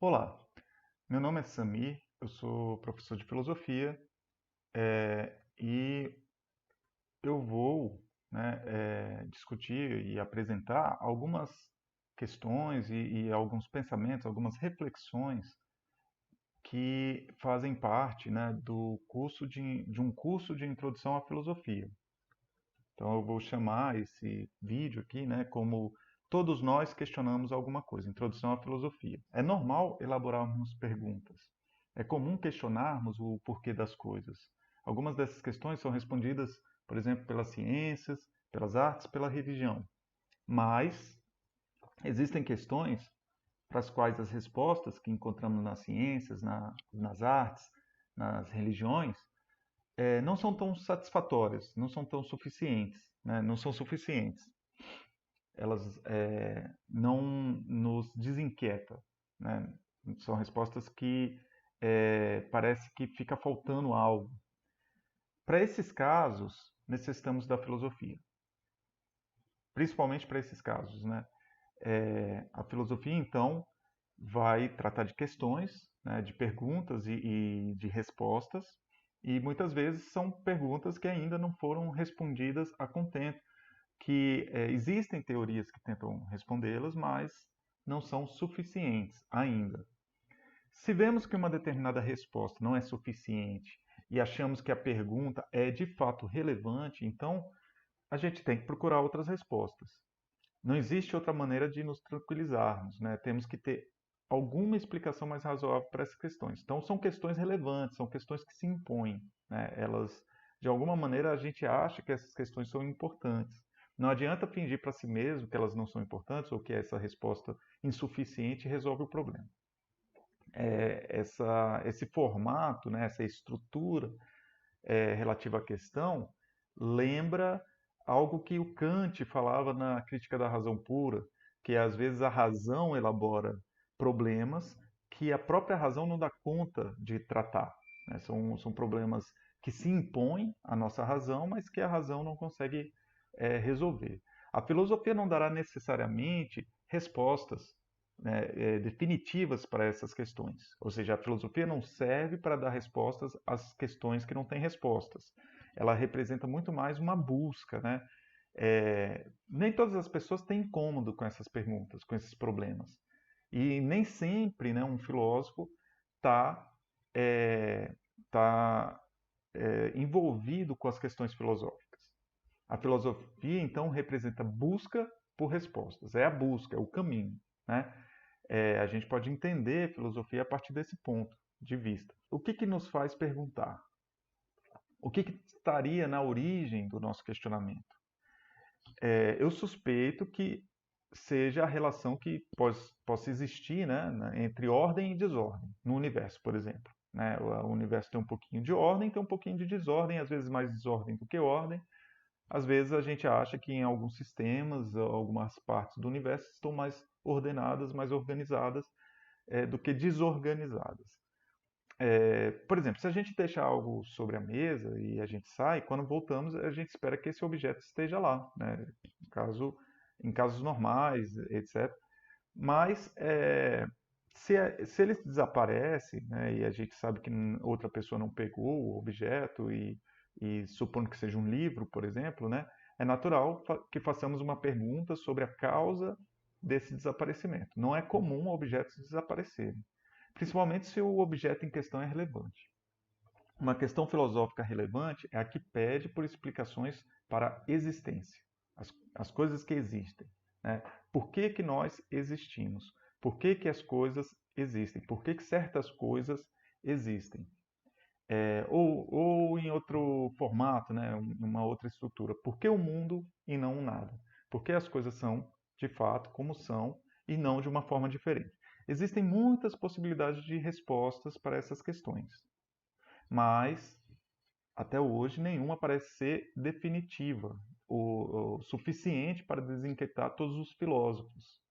Olá, meu nome é Samir, eu sou professor de filosofia e eu vou, né, discutir e apresentar algumas questões e alguns pensamentos, algumas reflexões que fazem parte, né, do curso de um curso de introdução à filosofia. Então eu vou chamar esse vídeo aqui, né, como todos nós questionamos alguma coisa, introdução à filosofia. É normal elaborarmos perguntas. É comum questionarmos o porquê das coisas. Algumas dessas questões são respondidas, por exemplo, pelas ciências, pelas artes, pela religião. Mas existem questões para as quais as respostas que encontramos nas ciências, nas artes, nas religiões, não são tão satisfatórias, não são tão suficientes, né? Não são suficientes. Elas não nos desinquietam, né? São respostas que parece que fica faltando algo. Para esses casos, necessitamos da filosofia, principalmente para esses casos, né? A filosofia, então, vai tratar de questões, né, de perguntas e de respostas, e muitas vezes são perguntas que ainda não foram respondidas a contento, que existem teorias que tentam respondê-las, mas não são suficientes ainda. Se vemos que uma determinada resposta não é suficiente e achamos que a pergunta é de fato relevante, então a gente tem que procurar outras respostas. Não existe outra maneira de nos tranquilizarmos, né? Temos que ter alguma explicação mais razoável para essas questões. Então, são questões relevantes, são questões que se impõem, né? Elas, de alguma maneira, a gente acha que essas questões são importantes. Não adianta fingir para si mesmo que elas não são importantes ou que essa resposta insuficiente resolve o problema. Esse formato, né, essa estrutura relativa à questão lembra algo que o Kant falava na Crítica da Razão Pura, que às vezes a razão elabora problemas que a própria razão não dá conta de tratar, né? São problemas que se impõem à nossa razão, mas que a razão não consegue resolver. A filosofia não dará necessariamente respostas, né, definitivas para essas questões. Ou seja, a filosofia não serve para dar respostas às questões que não têm respostas. Ela representa muito mais uma busca, né? Nem todas as pessoas têm incômodo com essas perguntas, com esses problemas. E nem sempre, né, um filósofo está tá, envolvido com as questões filosóficas. A filosofia, então, representa busca por respostas. É a busca, é o caminho, né? A gente pode entender filosofia a partir desse ponto de vista. O que nos faz perguntar? O que estaria na origem do nosso questionamento? Eu suspeito que seja a relação que possa existir, né, entre ordem e desordem no universo, por exemplo. Né? O universo tem um pouquinho de ordem, tem um pouquinho de desordem, às vezes mais desordem do que ordem. Às vezes a gente acha que em alguns sistemas, algumas partes do universo estão mais ordenadas, mais organizadas, do que desorganizadas. Por exemplo, se a gente deixa algo sobre a mesa e a gente sai, quando voltamos, a gente espera que esse objeto esteja lá, né? Em casos normais, etc. Mas se ele desaparece, né, e a gente sabe que outra pessoa não pegou o objeto e supondo que seja um livro, por exemplo, né, é natural que façamos uma pergunta sobre a causa desse desaparecimento. Não é comum objetos desaparecerem, principalmente se o objeto em questão é relevante. Uma questão filosófica relevante é a que pede por explicações para a existência, as coisas que existem. Né? Por que nós existimos? Por que as coisas existem? Por que certas coisas existem? Ou em outro formato, né? Uma outra estrutura. Por que o mundo e não o nada? Por que as coisas são, de fato, como são e não de uma forma diferente? Existem muitas possibilidades de respostas para essas questões, mas até hoje nenhuma parece ser definitiva, o suficiente para desinquietar todos os filósofos.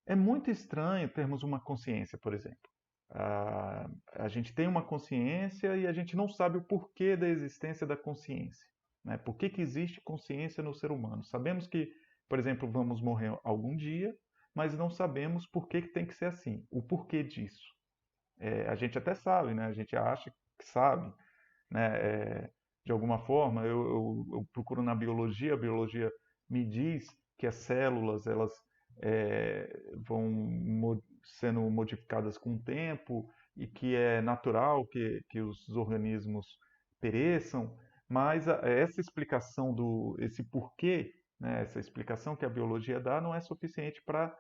É muito estranho termos uma consciência, por exemplo. A gente tem uma consciência e a gente não sabe o porquê da existência da consciência. Né? Por que existe consciência no ser humano? Sabemos que, por exemplo, vamos morrer algum dia, mas não sabemos por que tem que ser assim, o porquê disso. A gente até sabe, né? A gente acha que sabe, né? De alguma forma, eu procuro na biologia, a biologia me diz que as células elas vão sendo modificadas com o tempo e que é natural que os organismos pereçam, mas essa explicação esse porquê, né, essa explicação que a biologia dá não é suficiente para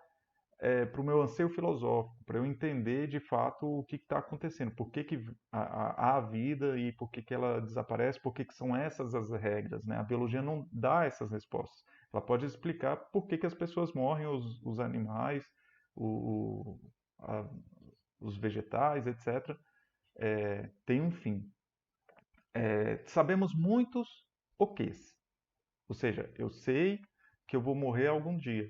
o meu anseio filosófico, para eu entender de fato o que está acontecendo, por que há vida e por que ela desaparece, por que são essas as regras, né? A biologia não dá essas respostas. Ela pode explicar por que as pessoas morrem, os animais, o, a, os vegetais, etc. Tem um fim. Sabemos muitos porquês, ou seja, eu sei que eu vou morrer algum dia,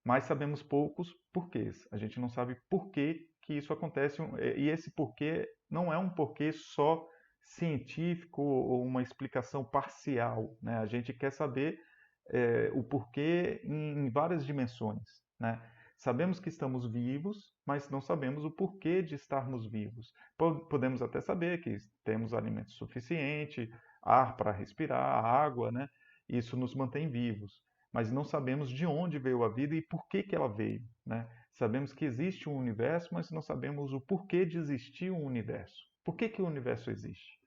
mas sabemos poucos porquês. A gente não sabe por que que isso acontece, e esse porquê não é um porquê só científico ou uma explicação parcial, né? A gente quer saber o porquê em várias dimensões, né? Sabemos que estamos vivos, mas não sabemos o porquê de estarmos vivos. Podemos até saber que temos alimento suficiente, ar para respirar, água, né? Isso nos mantém vivos, mas não sabemos de onde veio a vida e por que que ela veio, né? Sabemos que existe um universo, mas não sabemos o porquê de existir um universo. Por que que o universo existe?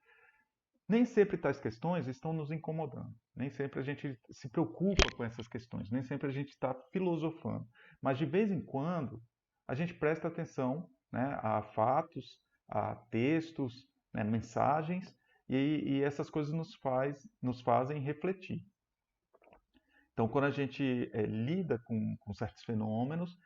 Nem sempre tais questões estão nos incomodando. Nem sempre a gente se preocupa com essas questões. Nem sempre a gente está filosofando. Mas de vez em quando a gente presta atenção, né, a fatos, a textos, né, mensagens, e essas coisas nos fazem refletir. Então, quando a gente lida com certos fenômenos,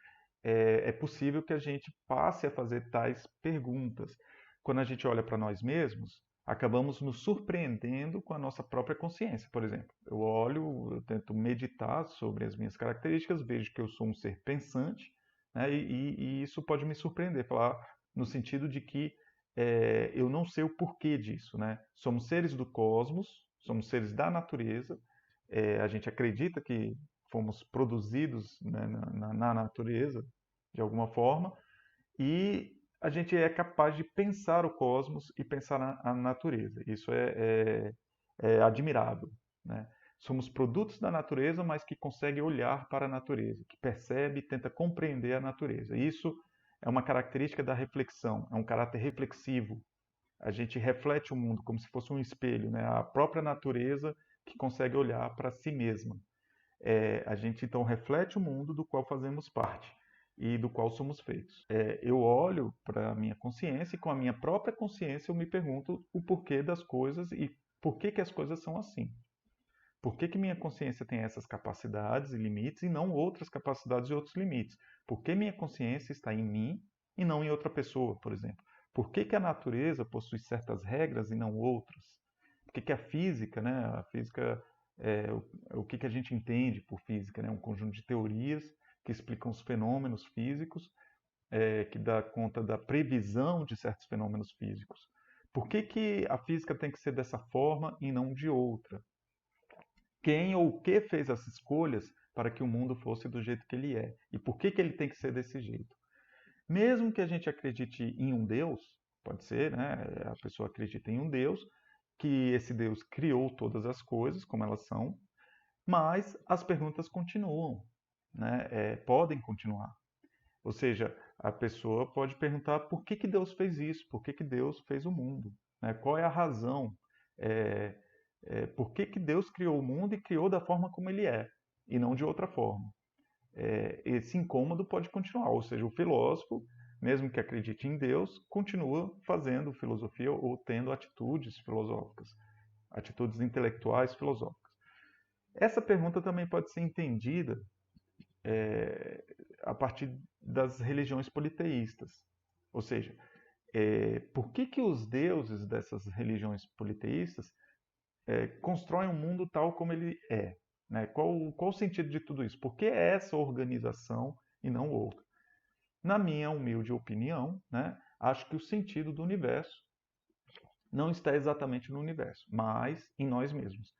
é possível que a gente passe a fazer tais perguntas. Quando a gente olha para nós mesmos, acabamos nos surpreendendo com a nossa própria consciência. Por exemplo, eu olho, eu tento meditar sobre as minhas características, vejo que eu sou um ser pensante, né, e isso pode me surpreender, falar no sentido de que eu não sei o porquê disso, né? Somos seres do cosmos, somos seres da natureza, a gente acredita que fomos produzidos, né, na natureza, de alguma forma, e a gente é capaz de pensar o cosmos e pensar a natureza. Isso é admirável, né? Somos produtos da natureza, mas que consegue olhar para a natureza, que percebe e tenta compreender a natureza. Isso é uma característica da reflexão, é um caráter reflexivo. A gente reflete o mundo como se fosse um espelho, né? A própria natureza que consegue olhar para si mesma. A gente então reflete o mundo do qual fazemos parte e do qual somos feitos. Eu olho para a minha consciência e com a minha própria consciência eu me pergunto o porquê das coisas e por que que as coisas são assim. Por que que minha consciência tem essas capacidades e limites e não outras capacidades e outros limites? Por que minha consciência está em mim e não em outra pessoa, por exemplo? Por que que a natureza possui certas regras e não outras? Por que que a física, né? A física o que que a gente entende por física, né? Um conjunto de teorias que explicam os fenômenos físicos, que dá conta da previsão de certos fenômenos físicos. Por que que a física tem que ser dessa forma e não de outra? Quem ou o que fez as escolhas para que o mundo fosse do jeito que ele é? E por que que ele tem que ser desse jeito? Mesmo que a gente acredite em um Deus, pode ser, né? A pessoa acredita em um Deus, que esse Deus criou todas as coisas como elas são, mas as perguntas continuam, né? Podem continuar. Ou seja, a pessoa pode perguntar por que que Deus fez isso, por que que Deus fez o mundo, né? Qual é a razão? É, por que que Deus criou o mundo e criou da forma como ele é, e não de outra forma? Esse incômodo pode continuar, ou seja, o filósofo, mesmo que acredite em Deus, continua fazendo filosofia ou tendo atitudes filosóficas, atitudes intelectuais filosóficas. Essa pergunta também pode ser entendida a partir das religiões politeístas, ou seja, por que que os deuses dessas religiões politeístas constroem um mundo tal como ele é? Né? Qual o sentido de tudo isso? Por que essa organização e não outra? Na minha humilde opinião, né, acho que o sentido do universo não está exatamente no universo, mas em nós mesmos.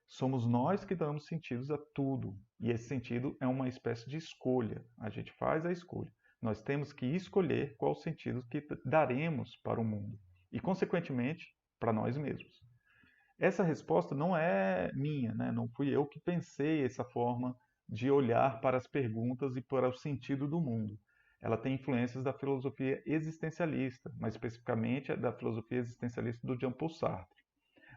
Somos nós que damos sentidos a tudo, e esse sentido é uma espécie de escolha. A gente faz a escolha. Nós temos que escolher qual sentido que daremos para o mundo e, consequentemente, para nós mesmos. Essa resposta não é minha, né? Não fui eu que pensei essa forma de olhar para as perguntas e para o sentido do mundo. Ela tem influências da filosofia existencialista, mais especificamente da filosofia existencialista do Jean-Paul Sartre.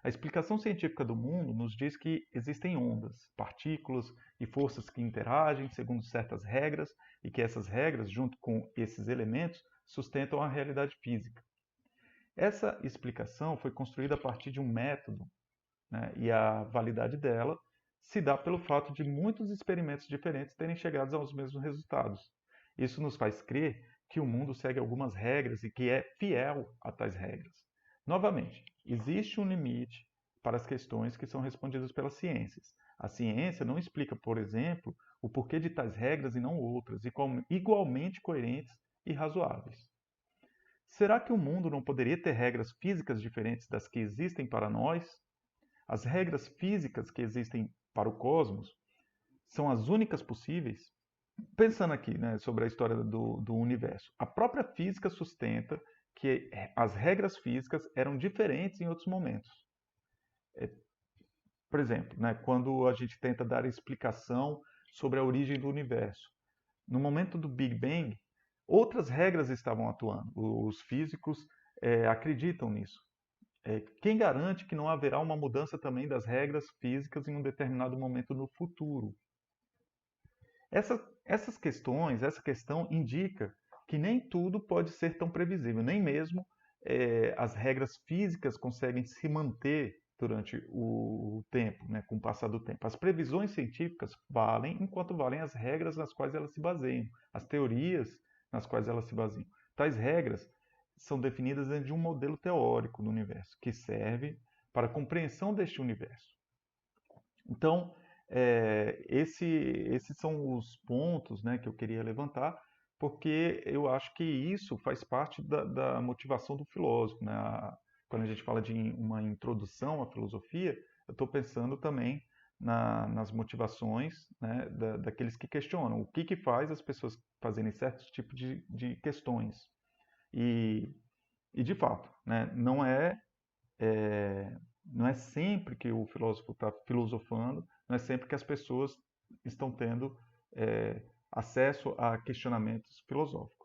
A explicação científica do mundo nos diz que existem ondas, partículas e forças que interagem segundo certas regras e que essas regras, junto com esses elementos, sustentam a realidade física. Essa explicação foi construída a partir de um método, né, e a validade dela se dá pelo fato de muitos experimentos diferentes terem chegado aos mesmos resultados. Isso nos faz crer que o mundo segue algumas regras e que é fiel a tais regras. Novamente, existe um limite para as questões que são respondidas pelas ciências. A ciência não explica, por exemplo, o porquê de tais regras e não outras, igualmente coerentes e razoáveis. Será que o mundo não poderia ter regras físicas diferentes das que existem para nós? As regras físicas que existem para o cosmos são as únicas possíveis? Pensando aqui, né, sobre a história do universo, a própria física sustenta que as regras físicas eram diferentes em outros momentos. Por exemplo, né, quando a gente tenta dar explicação sobre a origem do universo. No momento do Big Bang, outras regras estavam atuando. Os físicos acreditam nisso. Quem garante que não haverá uma mudança também das regras físicas em um determinado momento no futuro? Essas questões, essa questão indica que nem tudo pode ser tão previsível, nem mesmo as regras físicas conseguem se manter durante o tempo, né, com o passar do tempo. As previsões científicas valem enquanto valem as regras nas quais elas se baseiam, as teorias nas quais elas se baseiam. Tais regras são definidas dentro de um modelo teórico do universo, que serve para a compreensão deste universo. Então, esses são os pontos, né, que eu queria levantar, porque eu acho que isso faz parte da motivação do filósofo, né? Quando a gente fala de uma introdução à filosofia, eu estou pensando também nas motivações, né, daqueles que questionam o que faz as pessoas fazerem certos tipos de questões. E de fato, né, não é sempre que o filósofo está filosofando, não é sempre que as pessoas estão tendo acesso a questionamentos filosóficos.